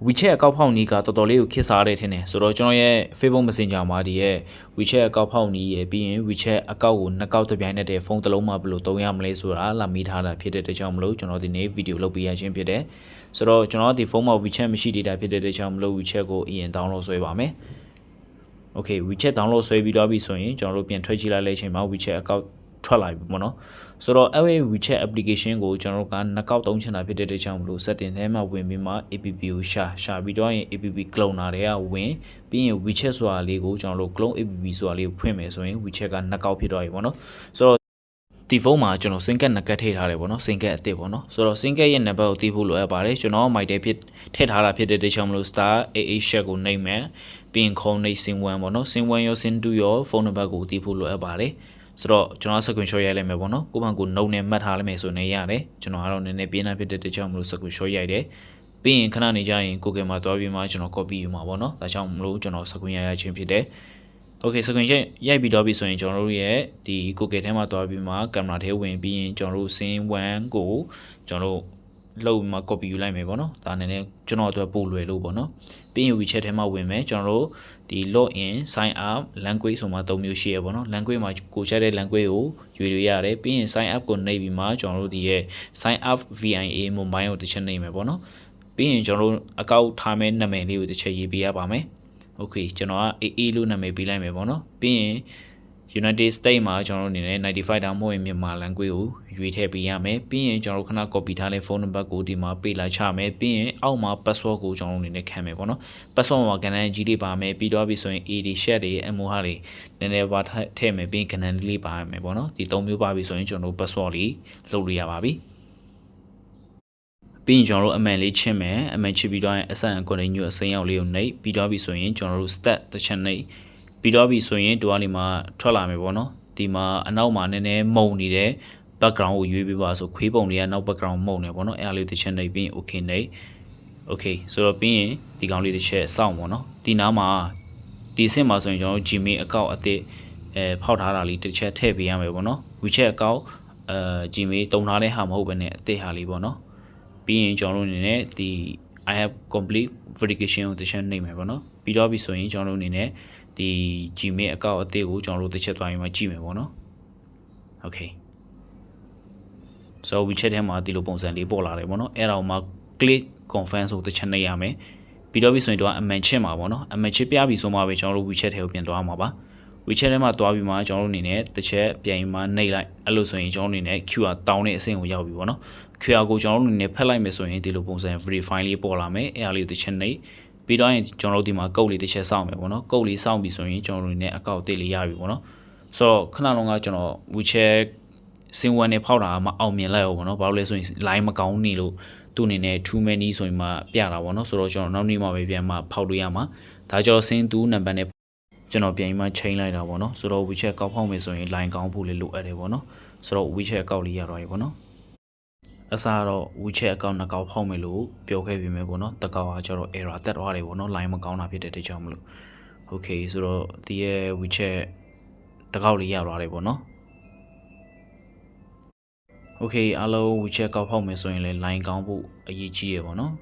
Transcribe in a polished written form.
WeChat အကောက်ဖောက်နီးကတော်တော်လေးကိုခက်စားတဲ့ထင်တယ်ဆိုတော့ကျွန်တော်ရဲ့ Facebook Messenger မှာဒီရဲ့ WeChat အကောက်ဖောက်နီးရဲ့ပြီးရင် WeChat အကောက်ကိုနှစ်ကောက်တစ်ပြိုင်နက်တည်းဖုန်းတစ်လုံးမှာဘယ်လိုသုံးရမလဲဆိုတာလာမိထားတာဖြစ်တဲ့အတွက်ကြောင့်မလို့ကျွန်တော်ဒီနေ့ဗီဒီယိုလုပ်ပေးရခြင်းဖြစ်တယ်ဆိုတော့ကျွန်တော်ဒီဖုန်းမှာ WeChat မရှိသေးတာဖြစ်တဲ့အတွက်ကြောင့်မလို့ WeChat ကိုအရင် download ဆွဲပါမယ် Okay WeChat download ဆွဲပြီးတော့ပြီဆိုရင်ကျွန်တော်တို့ပြန်ထွက်ကြည့်လိုက်တဲ့အချိန်မှာ WeChat အကောက်ထွက်လာပြီပေါ့နော်ဆိုတော့အဲ့ WeChat application ကိုကျွန်တော်တို့ကနှစ်ကောက်သုံးချင်တာဖြစ်တဲ့အတွက်ကြောင့်မလို့ setting ထဲမှာဝင်ပြီးမှ app ကိုရှာပြီးတော့ရင် app cloner တွေကဝင်ပြီးရင် WeChat ဆိုတာလေးကိုကျွန်တော်တို့ clone app ဆိုတာလေးကိုဖွင့်မယ်ဆိုရင် WeChat ကနှစ်ကောက်ဖြစ်တော့ပြီပေါ့နော်ဆိုတော့ဒီဖုန်းမှာကျွန်တော် SIM card နှစ်ကတ်ထည့်ထားတယ်ပေါ့နော် SIM card အသစ်ပေါ့နော်ဆိုတော့ SIM card ရဲ့နံပါတ်ကိုသိဖို့လိုအပ်ပါတယ်ကျွန်တော် MyTel ဖြစ်ထည့်ထားတာဖြစ်တဲ့အတွက်ကြောင့်မလို့ star 88 share ကိုနှိပ်မယ်ပြီးရင်ခေါင်းနှိပ် SIM 1ပေါ့နော် SIM 1ရော SIM 2ရောဖုန်းနံပါတ်ကိုသိဖို့လိုအပ်ပါတယ်ဆိုတော့ကျွန်တော် screenshot ရိုက်လိုက်မယ်ပေါ့နော်ကိုယ့်ဘက်ကို note နဲ့မှတ်ထားလိုက်မယ်ဆိုနေရတယ်ကျွန်တော်ကတော့နည်းနည်းပြင်းတာဖြစ်တဲ့အတွက်ကြောင့်မလို့ screenshot ရိုက်တယ်ပြီးရင်ခဏနေကြရင် Google မှာတွားပြီးမှကျွန်တော် copy ယူမှာပေါ့နော်ဒါကြောင့်မလို့ကျွန်တော် screen ရိုက်ခြင်းဖြစ်တယ် Okay screen ရိုက်ပြီးတော့ပြီဆိုရင်ကျွန်တော်တို့ရဲ့ဒီ Google ထဲမှာတွားပြီးမှ camera ထဲဝင်ပြီးရင်ကျွန်တော်တို့ scene 1ကိုကျွန်တော်တို့လှုပ်မှ copy ယူလိုက်မယ်ပေါ့နော်ဒါနည်းနည်းကျွန်တော်အတွက်ပို့လွယ်လို့ပေါ့နော်ပြီးရင် WeChat ထဲမှာဝင်မယ်ကျွန်တော်တို့ဒီ login sign up language ဆိုမှ3မျိုးရှိရပေါ့နော် language မှာကိုချက်တဲ့ language ကိုရွေလို့ရတယ်ပြီးရင် sign up ကိုနှိပ်ပြီးမှကျွန်တော်တို့ဒီရဲ့ sign up VIA mobile ကိုတစ်ချက်နှိပ်မယ်ပေါ့နော်ပြီးရင်ကျွန်တော်တို့အကောက်ထားမဲ့နာမည်လေးကိုတစ်ချက်ရေးပေးရပါမယ် Okay ကျွန်တော်က AA လို့နာမည်ပေးလိုက်မယ်ပေါ့နော်ပြီးရင် United States မှာကျွန်တော်တို့အနေနဲ့95တောင်မဟုတ်ရင်မြန်မာ language ကိုရွေးထည့်ပေးရမယ်ပြီးရင်ကျွန်တော်တို့ခဏ copy ထားတဲ့ဖုန်းနံပါတ်ကိုဒီမှာပေးလိုက်ချမယ်ပြီးရင်အောက်မှာ password ကိုကျွန်တော်တို့အနေနဲ့ခံမယ်ပေါ့နော် password မှာကဏ္ဍကြီးလေးပါမယ်ပြီးတော့ပြီဆိုရင် AD share တွေ MO ဟာတွေနည်းနည်းပါထည့်မယ်ပြီးရင်ကဏ္ဍလေးပါမယ်ပေါ့နော်ဒီ3မျိုးပါပြီဆိုရင်ကျွန်တော်တို့ password လေးလုပ်လို့ရပါပြီပြီးရင်ကျွန်တော်တို့အမှန်လေးချင်းမယ်အမှန်ချစ်ပြီးတော့အဆန် continue အစိမ်းရောက်လေးကိုနှိပ်ပြီးတော့ပြီဆိုရင်ကျွန်တော်တို့ stat တစ်ချက်နှိပ်ပြီးတော့ပြီဆိုရင်တူအားလေးမှာထွက်လာမယ်ပေါ့နော်ဒီမှာအနောက်မှာနည်းနည်းမုံနေတဲ့ background ကိုရွေးပေးပါဆိုခွေးပုံတွေကနောက် background မုံနေပေါ့နော်အဲ့ဒါလေးတစ်ချက်နှိပ်ပြီး okay နှိပ် okay ဆိုတော့ပြီးရင်ဒီကောင်လေးတစ်ချက်စောင့်ပေါ့နော်ဒီနားမှာဒီအဆင့်မှာဆိုရင်ကျွန်တော်တို့ Gmail အကောင့်အသစ်ဖောက်ထားတာလေးတစ်ချက်ထည့်ပေးရမယ်ပေါ့နော် WeChat အကောင့်Gmail တုံထားတဲ့ဟာမဟုတ်ဘဲနဲ့အသစ်ဟာလေးပေါ့နော်ပြီးရင်ကျွန်တော်တို့အနေနဲ့ဒီ I have complete verification ကိုတစ်ချက်နှိပ်မယ်ပေါ့နော်ပြီးတော့ပြီဆိုရင်ကျွန်တော်တို့အနေနဲ့ဒီ Gmail အကောင့်အသစ်ကိုကျွန်တော်တို့တစ်ချက်သွားပြီးမှကြည့်မယ်ပေါ့နော် Okay so WeChat ထဲမှာဒီလိုပုံစံလေးပေါ်လာတယ်ပေါ့နော်အဲ့ဒါကိုမှ click confirm ဆိုတစ်ချက်နှိပ်ရမယ်ပြီးတော့ပြီဆိုရင်တော့အမှန်ချစ်မှာပေါ့နော်အမှန်ချစ်ပြပြီဆိုမှပဲကျွန်တော်တို့ WeChat ထဲကိုပြန်သွားမှာပါ WeChat ထဲမှာသွားပြီးမှကျွန်တော်တို့အနေနဲ့တစ်ချက်ပြန်ပြီးမှနှိပ်လိုက်အဲ့လိုဆိုရင်ကျွန်တော်တို့အနေနဲ့ QR တောင်းတဲ့အဆင့်ကိုရောက်ပြီပေါ့နော် QR ကိုကျွန်တော်တို့အနေနဲ့ဖတ်လိုက်မယ်ဆိုရင်ဒီလိုပုံစံ verify လေးပေါ်လာမယ်အဲ့ဒါလေးကိုတစ်ချက်နှိပ်ပြီးတော့ရင်ကျွန်တော်တို့ဒီမှာကုတ်လေးတစ်ချက်စောင့်မယ်ပေါ့နော်ကုတ်လေးစောင့်ပြီဆိုရင်ကျွန်တော်တို့အနေနဲ့အကောင့်အသစ်လေးရပြီပေါ့နော်ဆိုတော့ခဏလုံးကကျွန်တော် WeChat စင်ဝန်နဲ့ဖောက်တာမှအောင်မြင်လိုက်အောင်ပေါ့နော်ဘာလို့လဲဆိုရင် line မကောင်းနေလို့သူ့အနေနဲ့ too many ဆိုရင်မှပြတာပေါ့နော်ဆိုတော့ကျွန်တော်နောက်နေ့မှပဲပြန်မှဖောက်လို့ရမှာဒါကြောင့်စင်သူနံပါတ်နဲ့ကျွန်တော်ပြန်ပြီးမှ change လိုက်တာပေါ့နော်ဆိုတော့ WeChat ကောက်ဖောက်မယ်ဆိုရင် line ကောင်းဖို့လေးလိုအပ်တယ်ပေါ့နော်ဆိုတော့ WeChat အကောင့်လေးရတော့ပြီပေါ့နော်အစားတော့ WeChat အကောင့်နှစ်ကောက်ဖောက်မယ်လို့ပြောခဲ့ပြီးမယ်ပေါ့နော်တကောက်ကကျတော့ error တက်သွားတယ်ပေါ့နော် line မကောင်းတာဖြစ်တဲ့အတွက်ကြောင့်မလို့ okay ဆိုတော့ဒီရဲ့ WeChat တကောက်လေးရသွားတယ်ပေါ့နော်Okay အားလုံး WeChat ကောက်ဖောက်မယ်ဆိုရင်လည်း line ကောင်းဖို့အရေးကြီးရပေါ့နော်